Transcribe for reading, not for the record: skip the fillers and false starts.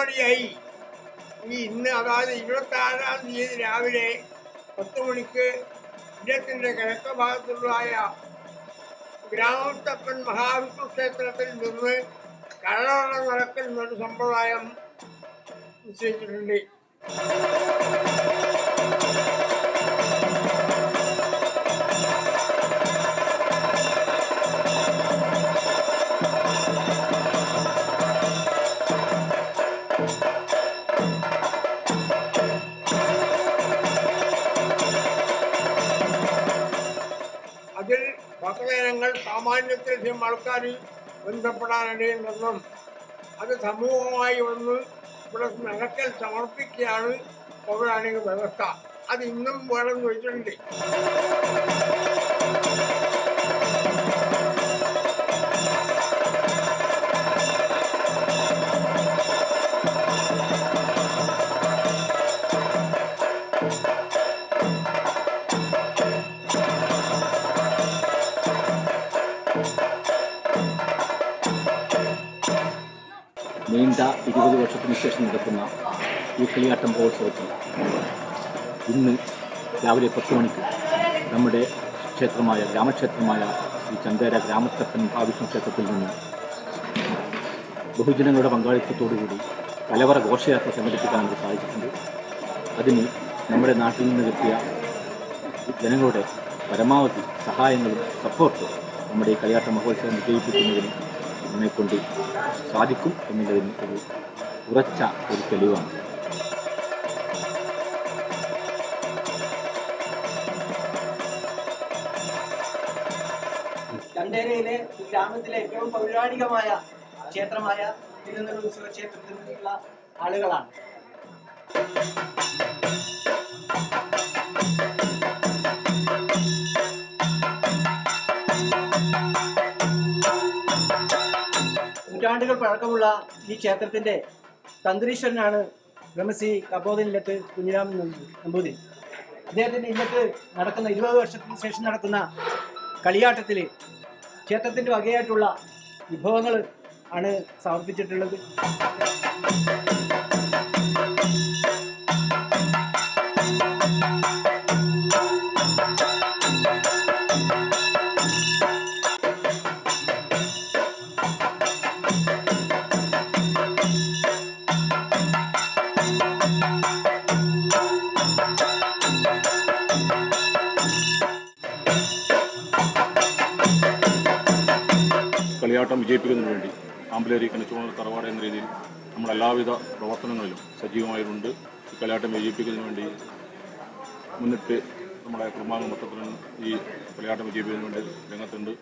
മുന്നോടിയായി ഇന്ന് അതായത് 26-ാം തീയതി രാവിലെ 10 മണിക്ക് ഇന്ത്യത്തിൻ്റെ കിഴക്ക് ഭാഗത്തുള്ളതായ ഗ്രാമത്തപ്പൻ മഹാവിഷ്ണു ക്ഷേത്രത്തിൽ നിന്ന് കള്ളവെള്ളം നടക്കുന്ന ഒരു സമ്പ്രദായം നിശ്ചയിച്ചിട്ടുണ്ട്. അതിൽ ഭക്തജനങ്ങൾ സാമാന്യത്തിലധികം ആൾക്കാർ ബന്ധപ്പെടാനിടയുണ്ടെന്നും അത് സമൂഹമായി വന്ന് ഇവിടെ നടക്കൽ സമർപ്പിക്കുകയാണ് പൗരാണിക വ്യവസ്ഥ. അത് ഇന്നും വേണമെന്ന് വെച്ചിട്ടുണ്ട്. നീണ്ട 20 വർഷത്തിന് ശേഷം നടക്കുന്ന ഈ കളിയാട്ടം മഹോത്സവത്തിൽ ഇന്ന് രാവിലെ 10 മണിക്ക് നമ്മുടെ ഗ്രാമക്ഷേത്രമായ ഈ ചന്തേര ഗ്രാമത്തപ്പൻ മഹാവിഷ്ണു ക്ഷേത്രത്തിൽ നിന്ന് ബഹുജനങ്ങളുടെ പങ്കാളിത്തത്തോടുകൂടി കലവറ ഘോഷയാത്ര സംഘടിപ്പിക്കാൻ നമുക്ക് സാധിച്ചിട്ടുണ്ട്. അതിന് നമ്മുടെ നാട്ടിൽ നിന്ന് കിട്ടിയ ജനങ്ങളുടെ പരമാവധി സഹായങ്ങളും സപ്പോർട്ടും നമ്മുടെ ഈ കളിയാട്ട മഹോത്സവം വിജയിപ്പിക്കുന്നതിന് നമ്മെക്കൊണ്ട് സാധിക്കും എന്നുള്ളതിന് ഒരു ഉറച്ച ഒരു തെളിവാണ്. ചന്തേരയിലെ ഗ്രാമത്തിലെ ഏറ്റവും പൗരാണികമായ ക്ഷേത്രമായ തിരുനെല്ലൂർ ശിവക്ഷേത്രത്തിൽ നിന്നുള്ള ആളുകളാണ്. നൂറ്റാണ്ടുകൾ പഴക്കമുള്ള ഈ ക്ഷേത്രത്തിന്റെ തന്ത്രീശ്വരനാണ് ബ്രഹ്മശ്രീ കബോധനിലത്ത് കുഞ്ഞിരാമൻ നമ്പൂതിരി. അദ്ദേഹത്തിന്റെ ഇന്നത്ത് നടക്കുന്ന 20 വർഷത്തിന് ശേഷം നടക്കുന്ന കളിയാട്ടത്തിൽ ക്ഷേത്രത്തിന്റെ വകയായിട്ടുള്ള വിഭവങ്ങൾ ആണ് സമർപ്പിച്ചിട്ടുള്ളത്. കളിയാട്ടം വിജയിപ്പിക്കുന്നതിന് വേണ്ടി ആമ്പലേരി കണിച്ചുകൊണ്ട തറവാട് എന്ന രീതിയിൽ നമ്മൾ എല്ലാവിധ പ്രവർത്തനങ്ങളിലും സജീവമായിട്ടുണ്ട്. ഈ കളിയാട്ടം വിജയിപ്പിക്കുന്നതിന് വേണ്ടി മുന്നിട്ട് നമ്മുടെ കുടുംബാംഗ മൊത്തത്തിലും ഈ കളിയാട്ടം വിജയിപ്പിക്കുന്നതിന് വേണ്ടി രംഗത്തുണ്ട്.